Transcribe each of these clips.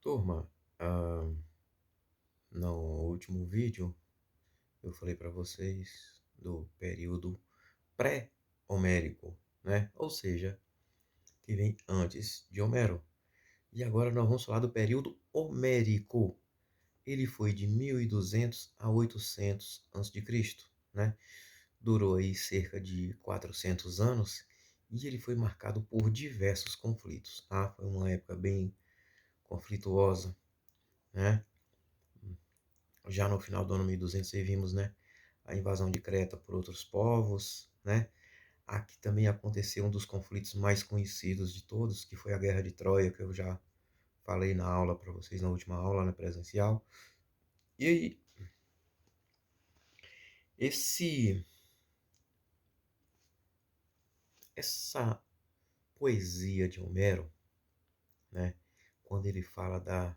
Turma, no último vídeo eu falei para vocês do período pré-homérico, né? Ou seja, que vem antes de Homero. E agora nós vamos falar do período homérico. Ele foi de 1200 a 800 a.C., né? Durou aí cerca de 400 anos e ele foi marcado por diversos conflitos, tá? Foi uma época bem conflituosa, né? Já no final do ano 1200 aí vimos, né, a invasão de Creta por outros povos, né? Aqui também aconteceu um dos conflitos mais conhecidos de todos, que foi a Guerra de Troia, que eu já falei na aula para vocês, na última aula, né, presencial. E aí, esse, essa poesia de Homero, né, quando ele fala da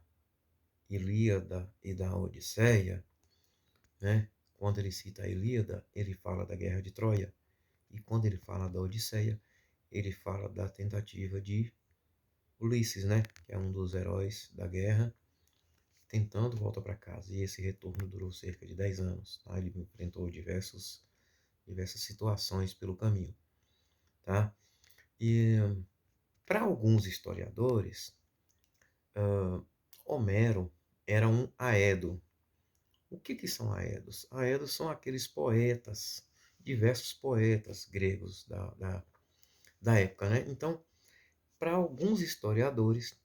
Ilíada e da Odisseia, né, quando ele cita a Ilíada, ele fala da Guerra de Troia. E quando ele fala da Odisseia, ele fala da tentativa de Ulisses, né, que é um dos heróis da guerra, tentando voltar para casa. E esse retorno durou cerca de 10 anos. Tá? Ele enfrentou diversas situações pelo caminho. Tá? E para alguns historiadores, Homero era um aedo. O que são aedos? Aedos são aqueles poetas, diversos poetas gregos da época. Né? Então, para alguns historiadores,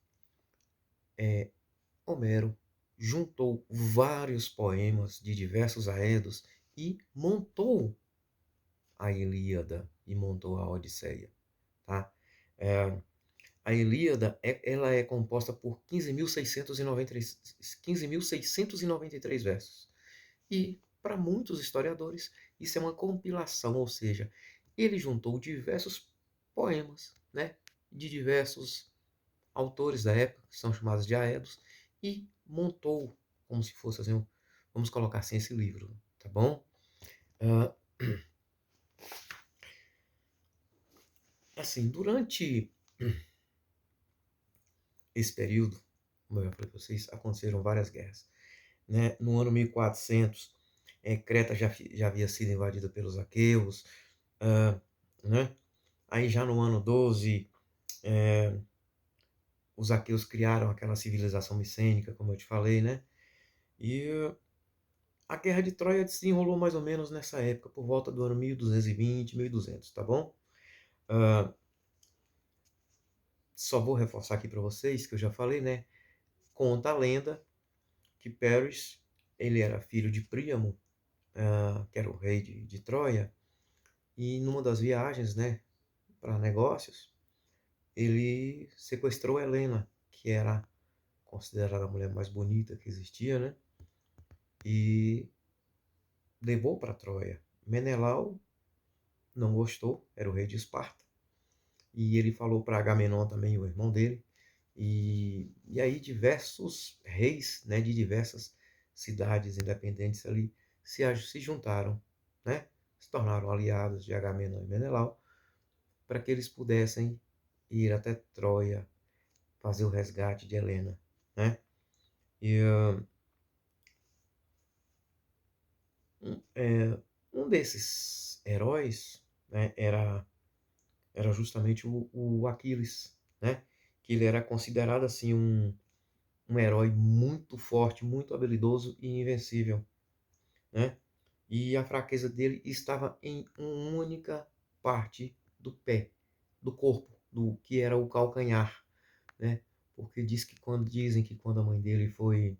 Homero juntou vários poemas de diversos aedos e montou a Ilíada e montou a Odisseia. Tá? É, a Ilíada ela é composta por 15.693 versos. E, para muitos historiadores, isso é uma compilação, ou seja, ele juntou diversos poemas, né, de diversos autores da época, que são chamados de aedos, e montou como se fosse assim, vamos colocar assim, esse livro, tá bom? Uh, assim, durante esse período, como eu já falei para vocês, aconteceram várias guerras. Né? No ano 1400, Creta já havia sido invadida pelos aqueus, né? Aí já no ano 12, os aqueus criaram aquela civilização micênica, como eu te falei, né? E a Guerra de Troia se enrolou mais ou menos nessa época, por volta do ano 1220, 1200, tá bom? Uh, só vou reforçar aqui para vocês, que eu já falei, né? Conta a lenda que Paris, ele era filho de Príamo, que era o rei de Troia, e numa das viagens, né, para negócios, ele sequestrou Helena, que era considerada a mulher mais bonita que existia, né? E levou para Troia. Menelau não gostou, era o rei de Esparta, e ele falou para Agamenon também, o irmão dele, e aí diversos reis, né, de diversas cidades independentes ali se juntaram, né, se tornaram aliados de Agamenon e Menelau, para que eles pudessem ir até Troia fazer o resgate de Helena, né? E um desses heróis, né, era justamente o Aquiles, né? Que ele era considerado assim um herói muito forte, muito habilidoso e invencível, né? E a fraqueza dele estava em uma única parte do pé, do corpo, do que era o calcanhar, né? Porque dizem que quando a mãe dele foi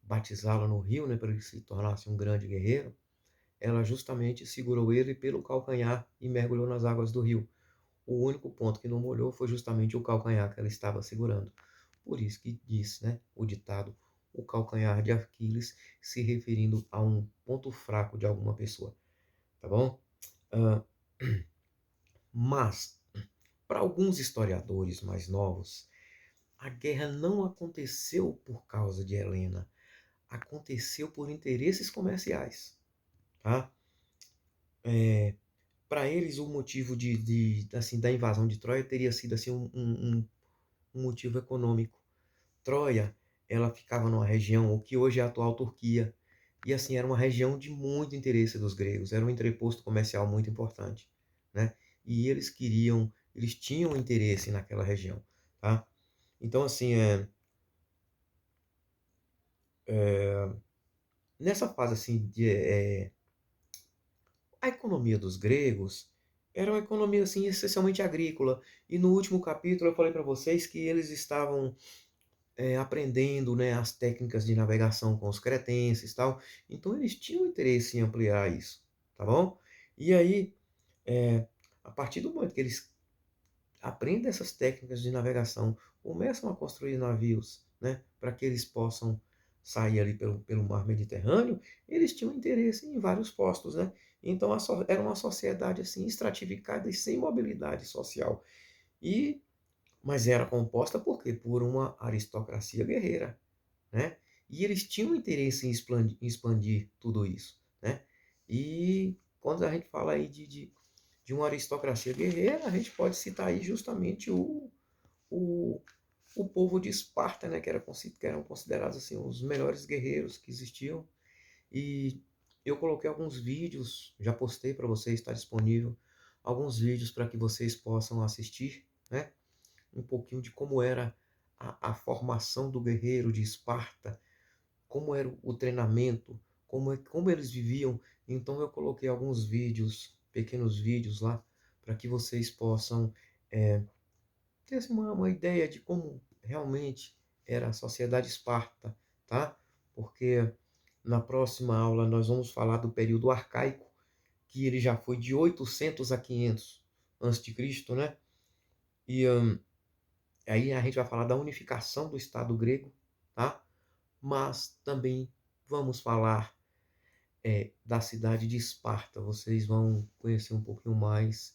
batizá-lo no rio, né, para ele se tornasse um grande guerreiro, ela justamente segurou ele pelo calcanhar e mergulhou nas águas do rio. O único ponto que não molhou foi justamente o calcanhar que ela estava segurando. Por isso que diz, né, o ditado, o calcanhar de Aquiles, se referindo a um ponto fraco de alguma pessoa, tá bom? Uh, mas, para alguns historiadores mais novos, a guerra não aconteceu por causa de Helena, aconteceu por interesses comerciais, tá? Para eles, o motivo assim, da invasão de Troia teria sido assim, um motivo econômico. Troia, ela ficava numa região, o que hoje é a atual Turquia, e assim, era uma região de muito interesse dos gregos, era um entreposto comercial muito importante, né? E eles tinham interesse naquela região, tá? Então, assim, nessa fase, assim, a economia dos gregos era uma economia, assim, essencialmente agrícola, e no último capítulo eu falei para vocês que eles estavam aprendendo, né, as técnicas de navegação com os cretenses, tal. Então eles tinham interesse em ampliar isso, tá bom? E aí, eh, a partir do momento que eles aprendem essas técnicas de navegação, começam a construir navios, né, para que eles possam sair ali pelo mar Mediterrâneo, eles tinham interesse em vários postos, né? Então era uma sociedade assim estratificada e sem mobilidade social. E mas era composta por quê? Por uma aristocracia guerreira, né? E eles tinham interesse em expandir tudo isso, né? E quando a gente fala aí de uma aristocracia guerreira, a gente pode citar aí justamente o, o povo de Esparta, né? Que eram considerados assim, os melhores guerreiros que existiam. E eu coloquei alguns vídeos, já postei para vocês, está disponível, alguns vídeos para que vocês possam assistir, né? Um pouquinho de como era a formação do guerreiro de Esparta, como era o treinamento, como eles viviam. Então eu coloquei alguns vídeos, pequenos vídeos lá, para que vocês possam ter assim, uma ideia de como realmente era a sociedade Esparta, tá? Porque na próxima aula nós vamos falar do período arcaico, que ele já foi de 800 a 500 antes de Cristo, né? E aí a gente vai falar da unificação do Estado grego, tá? Mas também vamos falar da cidade de Esparta. Vocês vão conhecer um pouquinho mais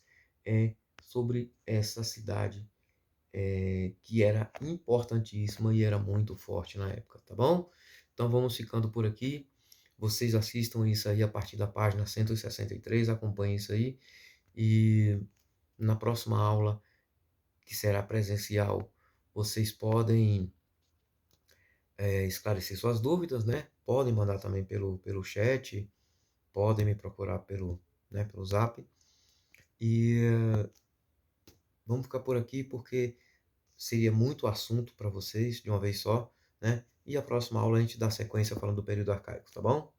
sobre essa cidade, que era importantíssima e era muito forte na época, tá bom? Então vamos ficando por aqui. Vocês assistam isso aí a partir da página 163, acompanhem isso aí. E na próxima aula, que será presencial, vocês podem esclarecer suas dúvidas, né? Podem mandar também pelo chat, podem me procurar pelo Zap. E vamos ficar por aqui porque seria muito assunto para vocês de uma vez só, né? E a próxima aula a gente dá sequência falando do período arcaico, tá bom?